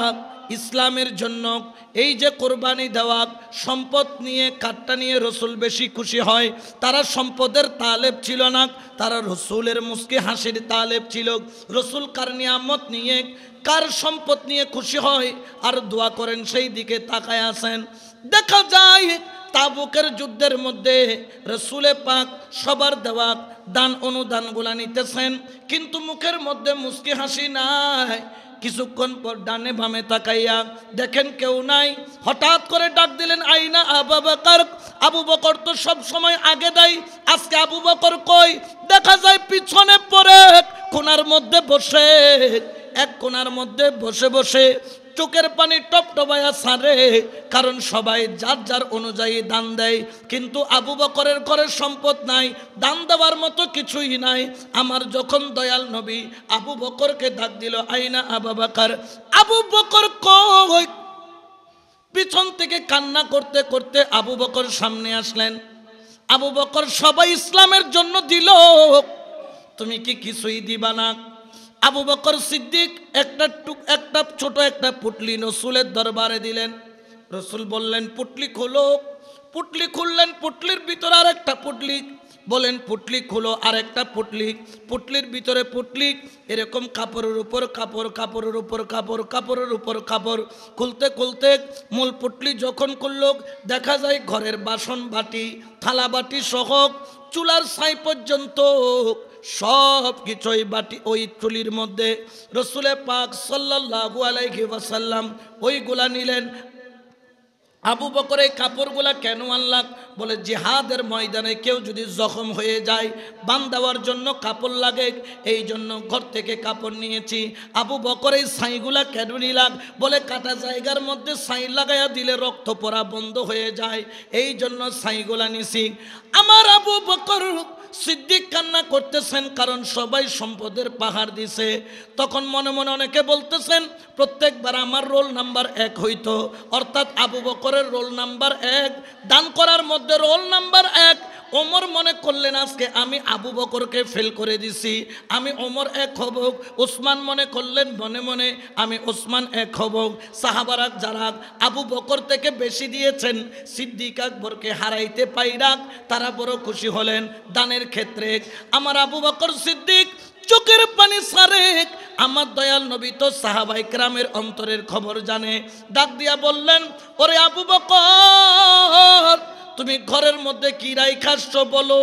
ইসলামের জন্য এই যে কোরবানি দেওয়া সম্পদ নিয়ে, কারটা নিয়ে রসুল বেশি খুশি হয়? তারা সম্পদের তালেব ছিল না, তারা রসুলের মুস্কি হাসির তালেব ছিল। রসুল কার নিয়ামত নিয়ে, কার সম্পদ নিয়ে খুশি হয় আর দোয়া করেন, সেই দিকে তাকায় আছেন। দেখা যায় তাবুকের যুদ্ধের মধ্যে রসুলে পাক সবার দেওয়া দান অনুদানগুলা নিতেছেন, কিন্তু মুখের মধ্যে মুস্কি হাসি নাই। কিছুক্ষণ পর ডানে বামে তাকাইয়া দেখেন কেউ নাই। হঠাৎ করে ডাক দিলেন, আইনা আবু বকর। আবু বকর তো সব সময় আগে দেয়, আজকে আবু বকর কই? দেখা যায় পিছনে পড়ে কোণার মধ্যে বসে, এক কোণার মধ্যে বসে বসে চোখের পানি টপটপায়া ছাড়ে, কারণ সবাই যার যার অনুযায়ী দান দেয়, কিন্তু আবু বকরের ঘরে সম্পদ নাই, দান দেওয়ার মতো কিছুই নাই। আমার যখন দয়াল নবী আবু বকরকে ডাক দিল, আইনা আবু বকর, আবু বকর কই? পিছন থেকে কান্না করতে করতে আবু বকর সামনে আসলেন। আবু বকর, সবাই ইসলামের জন্য দিল, তুমি কি কিছুই দিবা না? আবু বকর সিদ্দিক একটা ছোট একটা পুটলি রসুলের দরবারে দিলেন। রসুল বললেন, পুটলি খোলো। পুটলি খুললেন, পুটলির ভিতরে আর একটা পুটলি। বলেন, পুটলি খুলো, আর একটা পুটলি। পুটলির ভিতরে পুটলি, এরকম কাপড়ের উপর কাপড়, কাপড়ের উপর কাপড়, কাপড়ের উপর কাপড়। খুলতে খুলতে মূল পুটলি যখন খুলল, দেখা যায় ঘরের বাসন বাটি, থালা বাটি সহ চুলার ছাই পর্যন্ত সব কিছু ওই বাটি ওই চুলির মধ্যে রসুলে পাক সাল্লাল্লাহু আলাইহি ওয়াসাল্লাম ওইগুলা নিলেন। আবু বকর এই কাপড়গুলা কেন আনলাম? বলে জিহাদের ময়দানে কেউ যদি জখম হয়ে যায় বান দেওয়ার জন্য কাপড় লাগে, এই জন্য ঘর থেকে কাপড় নিয়েছি। আবু বকর এই ছাইগুলা কেন নিলাম? বলে কাটা জায়গার মধ্যে ছাই লাগাইয়া দিলে রক্ত পড়া বন্ধ হয়ে যায়, এই জন্য ছাইগুলা নিছি। আমার আবু বকর সিদ্দিক কান্না করতেছেন, কারণ সবাই সম্পদের পাহাড় দিছে। তখন মনে মনে অনেকে বলতেছেন প্রত্যেকবার আমার রোল নাম্বার 1 হইতো, অর্থাৎ আবু বকরের রোল নাম্বার 1, দান করার মধ্যে রোল নাম্বার 1। ওমর মনে করলেন আজকে আমি আবু বকরকে ফেল করে দিছি, আমি ওমর 1 হব। ওসমান মনে করলেন মনে মনে আমি ওসমান 1 হব। সাহাবারা যারা আবু বকর থেকে বেশি দিয়েছেন সিদ্দিক আকবরকে হারাইতে পাইরা তারা বড় খুশি হলেন দানের ক্ষেত্রে। আমার আবু বকর সিদ্দিক চোখের পানি ছাড়ে। আমার দয়াল নবী তো সাহাবায়ে কেরামের অন্তরের খবর জানে। ডাক দিয়া বললেন, ওরে আবু বকর, তুমি ঘরের মধ্যে কি রাইখাছো বলো।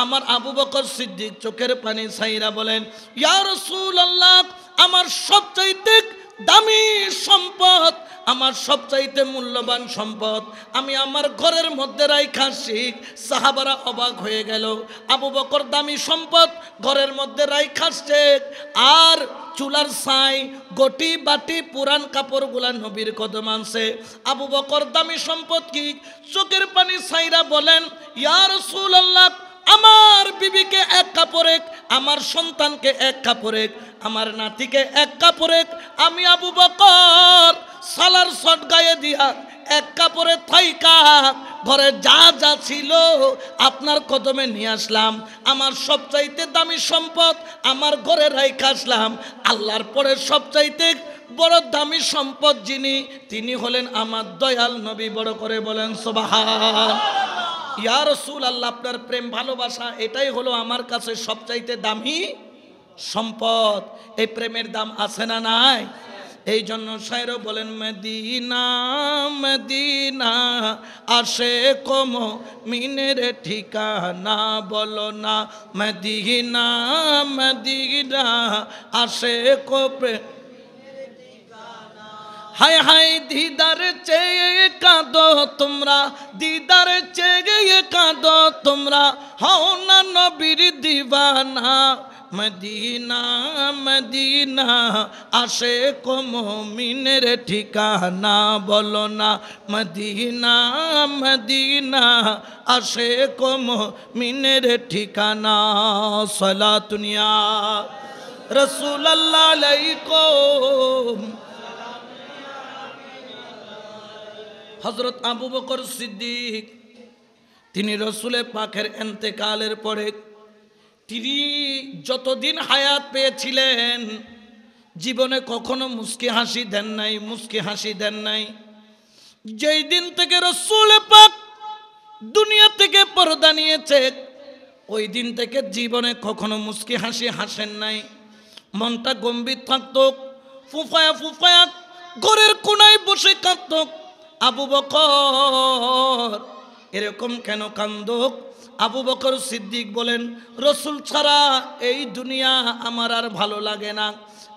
আমার আবু বকর সিদ্দিক চোখের পানি ছাইরা বলেন, ইয়া রাসূলুল্লাহ, আমার সবচাইতে দামি সম্পদ, আমার সবচাইতে মূল্যবান সম্পদ আমি আমার ঘরের মধ্যে রাইখাছি। সাহাবারা অবাক হয়ে গেল, আবু বকর দামি সম্পদ ঘরের মধ্যে রাইখাছে, আর চুলার ছাই গটি বাটি পুরান কাপড়গুলা নবীর কদম আনছে। আবু বকর দামি সম্পদ কি? চোখের পানি ছাইরা বলেন, ইয়া রাসূলুল্লাহ, আমার বিবিকে 1 কাপড়ে, আমার সন্তানকে 1 কাপড়ে, আমার নাতিকে 1 কাপড়ে, আমি আবু বকর সালার শট গায়ে দিয়া 1 কাপড়ে থাইকা ঘরে যা যা ছিল আপনার কদমে নিয়ে আসলাম। আমার সবচাইতে দামি সম্পদ আমার ঘরে রাইখা আসলাম। আল্লাহর পরে সবচাইতে বড় দামি সম্পদ যিনি, তিনি হলেন আমার দয়াল নবী। বড় করে বলেন সুবহান। ইয়া রাসূলুল্লাহ, আপনার প্রেম ভালোবাসা এটাই হলো আমার কাছে সবচাইতে দামি সম্পদ। এই প্রেমের দাম আছে না নাই? এই জন্য শায়র বলেন, মদিনা মদিনা আসে কম মিনের ঠিকানা, বলো না মদিনা মদিনা আসে কবে। হায় হায় দিদার চেয়ে কাঁদো তোমরা, দিদার চেয়ে কাঁদো তোমরা, হও না নবীর দিওয়ানা। মদিনা মদিনা আসে কো মুমিনের ঠিকানা, বলো না মদিনা মদিনা আসে কো মুমিনের ঠিকানা। সালাতুন ইয়া রাসূলুল্লাহ আলাইকুম। হযরত আবু বকর সিদ্দিক তিনি রসুলে পাকের ইন্তেকালের পরে তিনি যতদিন হায়াত পেয়েছিলেন জীবনে কখনো মুস্কি হাসি দেন নাই, মুস্কি হাসি দেন নাই। যেই দিন থেকে রসুলে পাক দুনিয়া থেকে পর্দা নিয়েছে ওই দিন থেকে জীবনে কখনো মুস্কি হাসি হাসেন নাই। মনটা গম্ভীর থাকতো, ফুফায়া ফুফায়া ঘরের কোনায় বসে কাঁদত। আবু বকর এরকম কেন কান্দক? আবু বকর সিদ্দিক বলেন, রসুল ছাড়া এই দুনিয়া আমার আর ভালো লাগে না।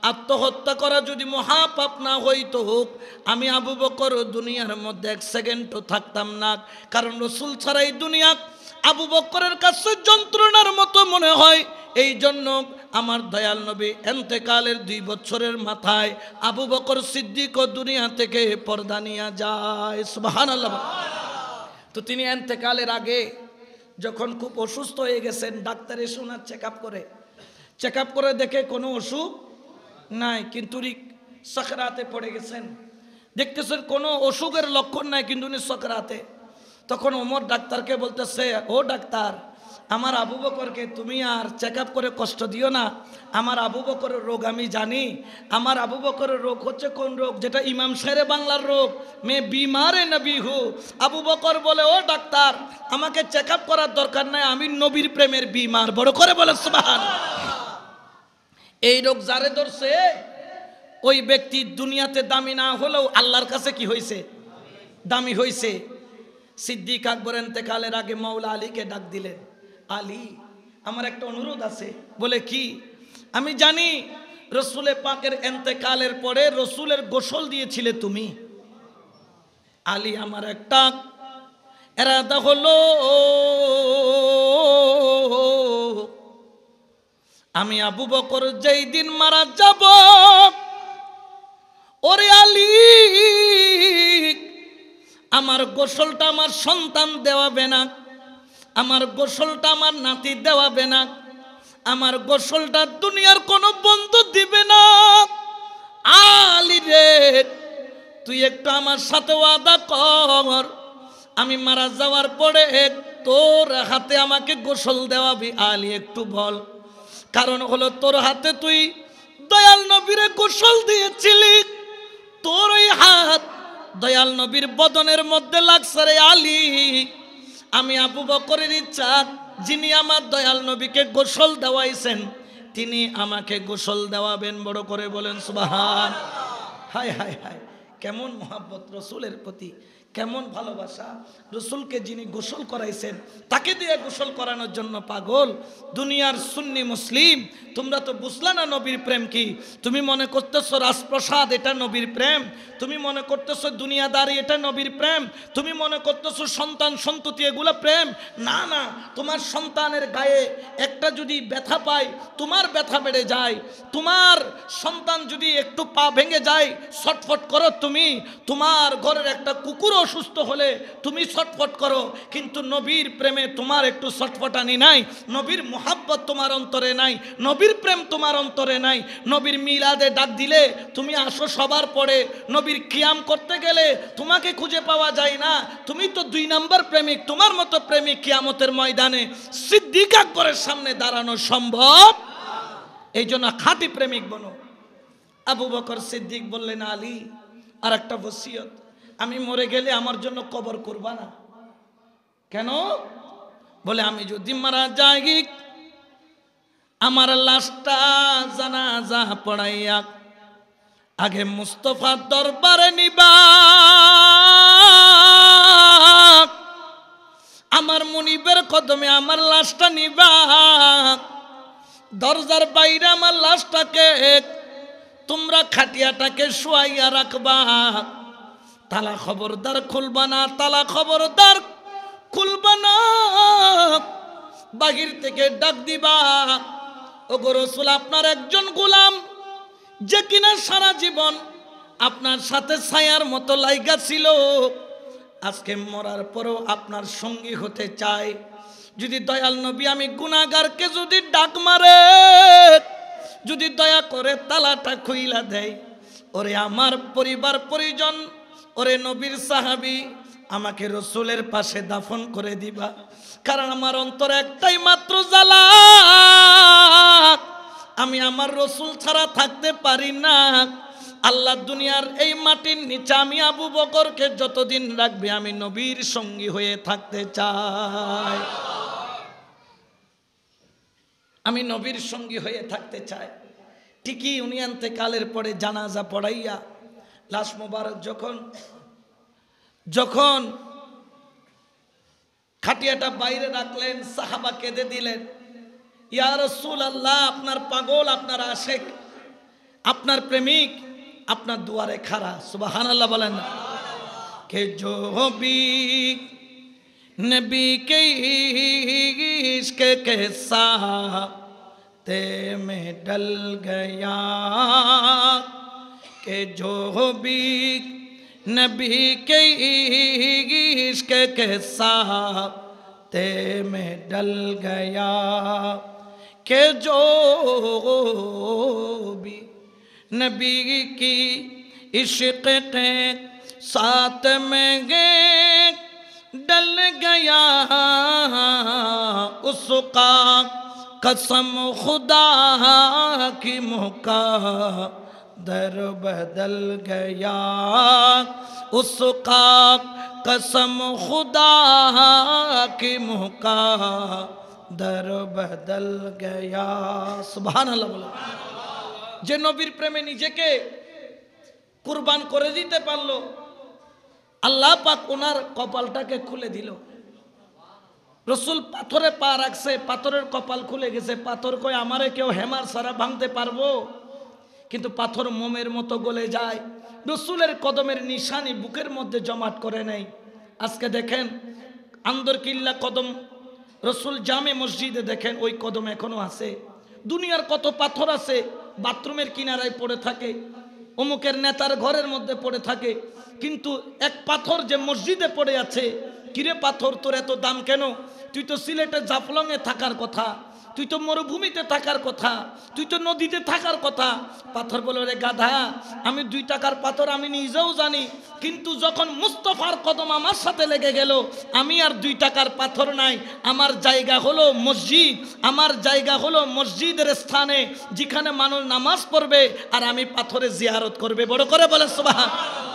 আত্মহত্যা করা যদি মহাপাপ না হইতো হোক, আমি আবু বকর দুনিয়ার মধ্যে 1 সেকেন্ডও থাকতাম না। কারণ রসুল ছাড়া এই দুনিয়া আবু বকরের কাছে যন্ত্রণার মতো মনে হয়। এই জন্য আমার দয়াল নবী ইন্তেকালের 2 বছরের মাথায় আবু বকর সিদ্দিক ও দুনিয়া থেকে পর্দা নিয়ে যায়। সুবহানাল্লাহ। তো তিনি ইন্তেকালের আগে যখন খুব অসুস্থ হয়ে গেছেন, ডাক্তার এসে ওনার চেক আপ করে দেখে কোনো অসুখ নাই, কিন্তু সাকরাতে পড়ে গেছেন। দেখতেছেন কোনো অসুখের লক্ষণ নাই, কিন্তু উনি সাকরাতে। তখন ওমর ডাক্তারকে বলতেছে, ও ডাক্তার, আমার আবু বকরকে তুমি আর চেক আপ করে কষ্ট দিও না। আমার আবু বকরের রোগ আমি জানি। আমার আবু বকরের রোগ হচ্ছে কোন রোগ? যেটা ইমাম শেরে বাংলার রোগ, মে বিমারে নবী হু। আবু বকর বলে, ও ডাক্তার, আমাকে চেক আপ করার দরকার নাই, আমি নবীর প্রেমের বিমার। বড় করে বলে সুবহানাল্লাহ। এই রোগ যারে ধরছে ওই ব্যক্তি দুনিয়াতে দামি না হলেও আল্লাহর কাছে কি হয়েছে? দামি হয়েছে। সিদ্দিক আকবর ইন্তেকালের আগে মাওলা আলীকে ডাক দিলেন, আলী আমার একটা অনুরোধ আছে। বলে কি? আমি জানি রসুলের পাকের এন্তেকালের পরে রসুলের গোসল দিয়েছিলে তুমি। আলী, আমার একটা এরাদা হলো, আমি আবু বকর যেই দিন মারা যাব, ওরে আলী, আমার গোসলটা আমার সন্তান দেওয়াবে না, আমার গোসলটা আমার নাতি দেওয়াবে না, আমার গোসলটা দুনিয়ার কোনো বন্ধু দিবে না। আলী রে, তুই একটু আমার সাথে ওয়াদা কর, আমি মারা যাওয়ার পরে তোর হাতে আমাকে গোসল দেওয়াবি। আলী, একটু বল। কারণ হলো, তোর হাতে তুই দয়াল নবীরে গোসল দিয়েছিলি, তোর ওই হাত দয়াল নবীর বদনের মধ্যে লাগছে রে আলী। আমি আবু বকরের ইচ্ছা, যিনি আমার দয়াল নবীকে গোসল দেওয়াইছেন তিনি আমাকে গোসল দেওয়াবেন। বড় করে বলেন সুবহান। হায় হায় হায়, কেমন মহাব্বত রসুলের প্রতি, কেমন ভালোবাসা। রসুলকে যিনি গোসল করাইছেন তাকে দিয়ে গোসল করানোর জন্য পাগল। দুনিয়ার সুন্নি মুসলিম, তোমরা তো বুঝলা না নবীর প্রেম কি। তুমি মনে করতেছো রাজপ্রসাদ এটা নবীর প্রেম, তুমি মনে করতেছো দুনিয়াদারি এটা নবীর প্রেম, তুমি মনে করতেছো সন্তান সন্ততি এগুলো প্রেম। না না, তোমার সন্তানের গায়ে একটা যদি ব্যথা পায় তোমার ব্যথা বেড়ে যায়, তোমার সন্তান যদি একটু পা ভেঙে যায় ছটফট করো তুমি, তোমার ঘরের একটা কুকুর অসুস্থ হলে তুমি ছটফট করো। কিন্তু নবীর প্রেমে তোমার একটু ছটফটানি নাই, নবীর মোহাব্বত তোমার অন্তরে নাই, নবীর প্রেম তোমার অন্তরে নাই। নবীর মিলাদে ডাক দিলে তুমি আসো সবার পরে, নবীর কিয়াম করতে গেলে তোমাকে খুঁজে পাওয়া যায় না। তুমি তো 2 নম্বর প্রেমিক, তোমার মতো প্রেমিক কিয়ামতের ময়দানে সিদ্দিক আকবরের সামনে দাঁড়ানো সম্ভব। এই জন্য খাঁটি প্রেমিক বনো। আবু বকর সিদ্দিক বললেন, আলী, আর একটা ওসিয়ত, আমি মরে গেলে আমার জন্য কবর করবা না। কেন? বলে, আমি যদি মারা যাই আমার লাশটা জানাজা পড়াইয়া আগে মুস্তফার দরবারে নিবা, আমার মুনিবের কদমে আমার লাশটা নিবা, দরজার বাইরে আমার লাশটাকে তোমরা খাটিয়াটাকে শুয়াইয়া রাখবা, তালা খবরদার খুলবা না, তালা খবরদার খুলবা না, বাহির থেকে ডাক দিবা, ওগো রাসূল, আপনার একজন গোলাম যে কিনা সারা জীবন আপনার সাথে ছায়ার মতো লাইগা ছিল, আজকে মরার পরেও আপনার সঙ্গী হতে চায়। যদি দয়াল নবী আমি গুনাহগারকে যদি ডাক মারে, যদি দয়া করে তালাটা খুইলা দেয়, ওরে আমার পরিবার পরিজন, ওরে নবীর সাহাবী, আমাকে রসুলের পাশে দাফন করে দিবা। কারণ আমার অন্তরে একটাই মাত্র জ্বালা, আমি আমার রসুল ছাড়া থাকতে পারি না। আল্লাহ দুনিয়ার এই মাটির নিচে আমি আবু বকরকে যতদিন রাখবে আমি নবীর সঙ্গী হয়ে থাকতে চাই, আমি নবীর সঙ্গী হয়ে থাকতে চাই। ঠিকই উনি ইন্তেকালের পরে জানাজা পড়াইয়া লাশ মোবারক যখন খাটিয়াটা বাইরে রাখলেন, সাহাবা কেঁদে দিলেন, ইয়া রাসূলুল্লাহ, আপনার পাগল, আপনার আশেক, আপনার প্রেমিক আপনার দুয়ারে খাড়া। সুবহানাল্লাহ বলেন না। কে जो भी नबी के इश्क के साथे में डल गया, के जो भी नबी के इश्क के साथे में डल गया, के जो भी नबी की इश्क के साथ में डल गया, उसका कसम खुदा की मुक़द्दर बदल गया, उसका कसम खुदा की मुक़द्दर बदल गया। सुबहानाल्लाह बोलो। যে নবীর প্রেমে নিজেকে কুরবান করে দিতে পারলো, আল্লাহ পাক ওনার কপালটাকে খুলে দিল। রসুল পাথরে পা রাখছে, পাথরের কপাল খুলে গেছে। পাথর কয় আমারে কেউ হেমার ছাড়া ভাঙতে পারবো? কিন্তু পাথর মোমের মতো গলে যায়। রসুলের কদমের নিশানি বুকের মধ্যে জমাট করে নেই। আজকে দেখেন আন্দর কিল্লা কদম, রসুল জামে মসজিদে দেখেন ওই কদম এখনো আছে। দুনিয়ার কত পাথর আছে বাথরুমের কিনারায় পড়ে থাকে, অমুকের নেতার ঘরের মধ্যে পড়ে থাকে, কিন্তু এক পাথর যে মসজিদে পড়ে আছে। কিরে পাথর, তোর এত দাম কেন? তুই তো সিলেটে জাফলংয়ে থাকার কথা, তুই তো মরুভূমিতে থাকার কথা, তুই তো নদীতে থাকার কথা। পাথর বলে, রে গাধা, আমি 2 টাকার পাথর আমি নিজেও জানি, কিন্তু যখন মুস্তফার কদম আমার সাথে লেগে গেল, আমি আর 2 টাকার পাথর নাই। আমার জায়গা হলো মসজিদ, আমার জায়গা হলো মসজিদের স্থানে, যেখানে মানুষ নামাজ পড়বে আর আমি পাথরে জিয়ারত করবে। বড় করে বলে সুবহানাল্লাহ।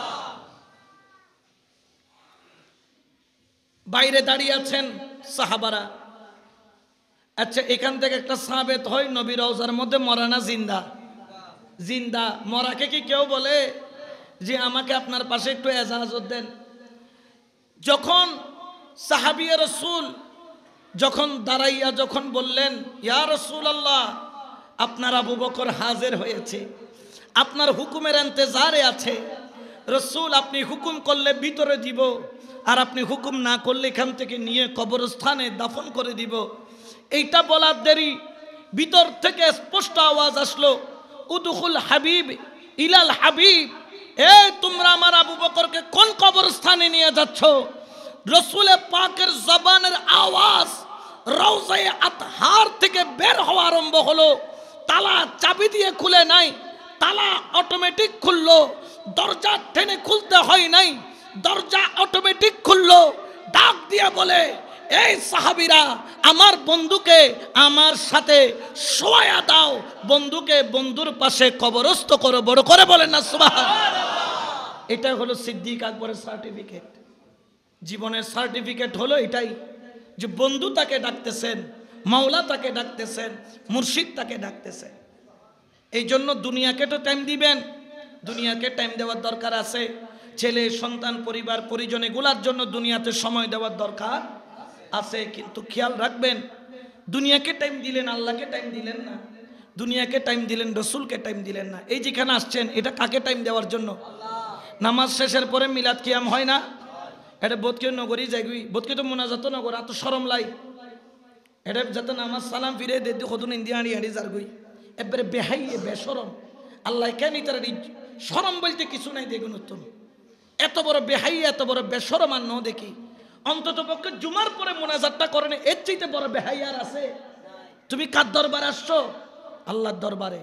বাইরে দাঁড়িয়ে আছেন সাহাবারা। আচ্ছা, এখান থেকে একটা সাবেত হয় নবী রওজার মধ্যে মরা না জিন্দা? জিন্দা। মরাকে কি কেউ বলে যে আমাকে আপনার পাশে একটু এজাজত দেন? যখন সাহাবিয়ে রসুল যখন দাঁড়াইয়া যখন বললেন, ইয়া রাসূলুল্লাহ, আপনার আবু বকর হাজির হয়েছে, আপনার হুকুমের ইন্তজারে আছে। রসুল, আপনি হুকুম করলে ভিতরে দিব, আর আপনি হুকুম না করলে এখান থেকে নিয়ে কবরস্থানে দাফন করে দিব। এইটা বলার দেরি, ভিতর থেকে স্পষ্ট আওয়াজ আসলো, উদখুল হাবিব ইলাল হাবিব। তোমরা আমার আবু বকরকে কোন কবরস্থানে নিয়ে যাচ্ছ? রসুলের পাকের জবানের আওয়াজ রওজায়ে আতহার থেকে বের হওয়া আরম্ভ হলো। তালা চাবি দিয়ে খুলে নাই, তালা অটোমেটিক খুললো। দরজা টেনে খুলতে হয় নাই, দরজা অটোমেটিক খুললো। ডাক দিয়ে বলে, এই সাহাবীরা, আমার বন্ধুকে আমার সাথে শোয়া দাও, বন্ধুকে বন্ধুর পাশে কবরস্থ করো। বড় করে বলেন না সুবহানাল্লাহ। এটা হলো সিদ্দিক আকবরের সার্টিফিকেট। জীবনের সার্টিফিকেট হলো এটাই, যে বন্ধু তাকে ডাকতেছেন, মাওলা তাকে ডাকতেছেন, মুর্শিদ তাকে ডাকতেছেন। এই জন্য দুনিয়াকে তো টাইম দিবেন, দুনিয়াকে টাইম দেওয়ার দরকার আছে। ছেলে সন্তান পরিবার পরিজন এগুলার জন্য দুনিয়াতে সময় দেওয়ার দরকার আছে, কিন্তু খেয়াল রাখবেন দুনিয়াকে টাইম দিলেন, আল্লাহকে টাইম দিলেন না। দুনিয়াকে টাইম দিলেন, রসুলকে টাইম দিলেন না। এই যেখানে আসছেন এটা কাকে টাইম দেওয়ার জন্য? নামাজ শেষের পরে মিলাদ কিয়াম হয় না? এটা বোধকে নগরী যাইবি, বোধকে তো মোনাজাত নগর, এত শরম লাই। এটা যাতে নামাজ সালাম ফিরে দে কতন ইন্দিয়া হাঁড়ি হাঁড়ি যার গই, একবারে বেহাইয়ে বেসরম। আল্লাহ কেন তার শরম বলতে কিছু নাই দেখুন, এত বড় বেহাইয়া এত বড় বেসরম আর ন দেখি। অন্তত পক্ষে জুমার পরে মোনাজাতটা করেন, এর চাইতে বড় বেহাইয়ার আছে? তুমি কার দরবারে আসছো? আল্লাহর দরবারে।